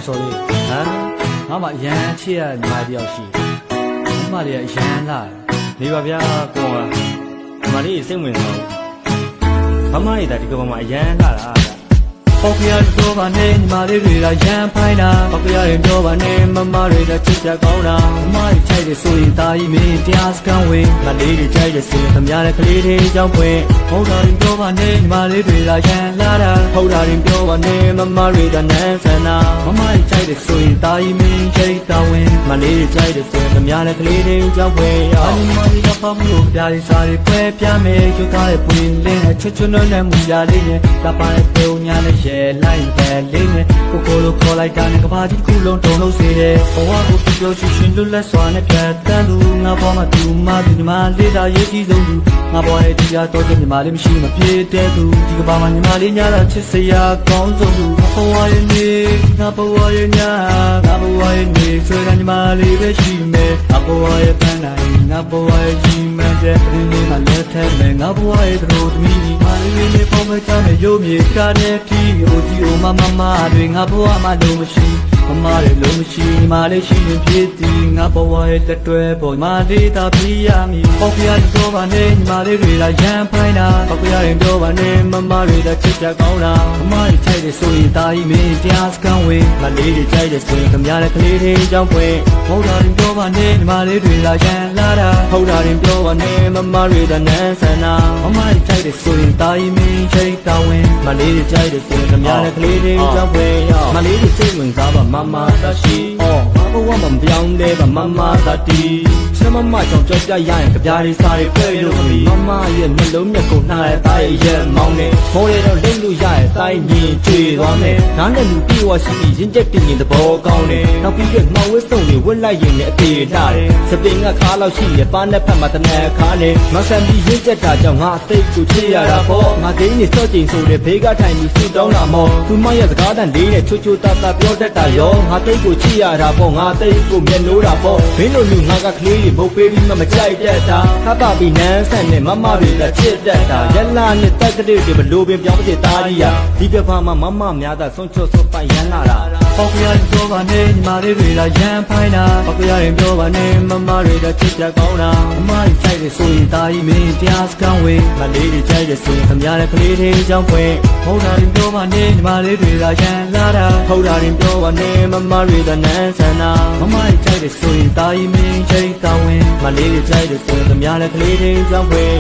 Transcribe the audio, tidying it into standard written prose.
sorry ငါမှရန်ချစ်ရညီမတယောက်ရှိညီမလေးရန်လာနေပါဗျာကိုကညီမလေးစိတ်ဝင်စားဘာမှရတာဒီကဘာမှရန်လာတာပေါက်ပြရပြောပါနဲ့ညီမလေးတွေကရန်ဖိုင်းတာပေါက်ပြရင်ပြောပါနဲ့မမတွေကချစ်ကြကောင်းတာမမတွေချိုက်တယ်ဆိုရင်တာကြီးမင်းတရားစကန်ဝေးမလေးတွေချိုက်တယ်ဆိုရင်သမားတဲ့ကလေးတွေကြောက်ပွင့်ဟုတ်တာရင်ပြောပါနဲ့ညီမလေးတွေကရန်လာတာဟုတ်တာရင်ပြောပါနဲ့မမတွေကနန်းဆန်တာမမတွေချိုက်တယ်ဆိုရင်တာကြီးမင်းချိတ်တော်ဝင်မလေးတွေချိုက်တယ်ဆိုရင်သမားတဲ့ကလေးတွေကြောက်ပွင့်ရောညီမလေးကပေါက်မှုပြားရီစားတွေပွဲပြမယ်ကျုပ်သားရဲ့ပွင့်လင်းချွတ်ချွတ်နဲ့မူရလေးနဲ့တပါရဲ့ပြုံညာနဲ့ရဲလိုက်ပဲလေးနဲ့ကိုကိုလိုခေါ်လိုက်တာနဲ့ကဘာကြီးခုလုံးတုံလို့စေတယ်ဘဝကိုပြောချွရှင်လွတ်လပ်စွာနဲ့ပြတ်တန်းသူငါဘောမှာသူမသူညီမလေးသာရေးကြည့်ဆုံးသူငါဘောရဲ့တရားတော်တဲ့ညီမလေးမရှိမဖြစ်တဲ့သူဒီကဘာမှာညီမလေးညာတာချစ်စရာကောင်းဆုံးသူဘဝရဲ့နေငါဘဝရဲ့ညာငါဘဝရဲ့နေဆွေးတဲ့ညီမလေးပဲရှိမယ်ငါဘဝရဲ့ပန်းတိုင်းငါဘဝရဲ့ကြီးမှန်တဲ့ဒီနေ့မှလက်ထက်နဲ့ငါဘဝရဲ့တို့သမီးညီမလေးနဲ့ပုံမဲ့ချမ်းရုံမြေကားတဲ့တီးအိုကြီးအိုမမတွေငါဘဝမှာလုံးမရှိမမလေးလုံးမရှိညီမလေးရှိရင်ဖြစ်သည်ငါဘဝရဲ့တတွဲပေါ်ညီမလေးသာပြရမည်ပေါက်ပြရတော့ပါနဲ့ညီမလေးတွေကရန်ဖိုင်းတာပေါက်ပြရင်ပြောပါနဲ့မမတွေကချစ်ကြကောင်းတာမမတွေချိုက်တယ်ဆိုရင်တာကြီးမင်းတရားစကန်ဝေးမလေးတွေချိုက်တယ်ဆိုရင်ခမရတဲ့ကလေးတွေကြောင်းပွင့်ဟုတ်တာရင်ပြောပါနဲ့ညီမလေးတွေကရန်လာတာဟုတ်တာရင်ပြောပါနဲ့မမတွေကနန်းဆန်တာမမတွေချိုက်တယ်ဆိုရင်တာကြီးမင်းချိတ်တော်ဝင်မလေးတွေချိုက်တယ်ဆိုရင်ခမရတဲ့ကလေးတွေကြောင်းပွင့်မလေးတွေစိတ်ဝင်စားပါမမသာရှိဘာဘဝမှမပြောင်းလဲပါမမသာတီချမ်းမမကြောင့်ကြောက်ကြရရင်ကြပြားလေးစားတွေပဲလို့မမရဲ့နှလုံးမြတ်ကိုနှားရဲ့တာရဲ့မောင်းနေမိုးရတော့လိမ့်လို့ရရဲ့တိုင်းမြင်ကြွေသွားမယ်နားနဲ့လူပြေဝရှိရင်ရင်ကျက်တင်ရင်သဘောကောင်းတယ်နောက်ပြီးတော့မှဝစ်စုံတွေဝစ်လိုက်ရင်လည်းအသေးလှတယ်စပင်ကခါလောက်ရှိရပါနဲ့ဖက်မှာတနက်ခါနဲ့မဆန်ပြီးရင်ကျက်တာကြောင့်ငါအသိကိုချစ်ရတာပေါ့ငါဒိန်းနေစော့ကျင်ဆိုတဲ့ဘေးကထိုင်ပြီးဆူတောင်းတာမောသူမရဲ့စကားတန်လေးနဲ့ချိုချိုတာတာပြောတတ်တာရောငါသိကိုချစ်ရတာပေါ့ငါသိကိုမျက်နှိုးတာပေါ့မင်းတို့လူငါကကလေးတွေမုတ်ပေးပြီးမှမကြိုက်တတ်တာခပ်ပါပြီးနန်းဆန်နဲ့မမတွေကချစ်တတ်တာရက်လာနဲ့တက်ကလေးတွေဘလို့ပင်ပြောင်းဖြစ်သားကြီးရဒီပြဖာမှာမမများတာဆုံးချွတ်ဆုံးပိုင်ရန်လာတာပေါက်ပြရင်ပြောပါနဲ့ညီမလေးတွေကရန်ဖိုင်းတာပေါက်ပြရင်ပြောပါနဲ့မမတွေကချစ်ကြကောင်းတာမမတွေချိုက်တယ်ဆိုရင်တာကြီးမင်းတရားစကန်ဝေးမလေးတွေချိုက်တယ်ဆိုရင်ခမရတဲ့ကလေးတွေကြောင်းပွင့်ဟုတ်တာရင်ပြောပါနဲ့ညီမလေးတွေကရန်လာတာဟုတ်တာရင်ပြောပါနဲ့မမတွေကနန်းဆန်တာမမတွေချိုက်တယ်ဆိုရင်တာကြီးမင်းချိတ်တော်ဝင်မလေးတွေချိုက်တယ်ဆိုရင်ခမရတဲ့ကလေးတွေကြောင်းပွင့်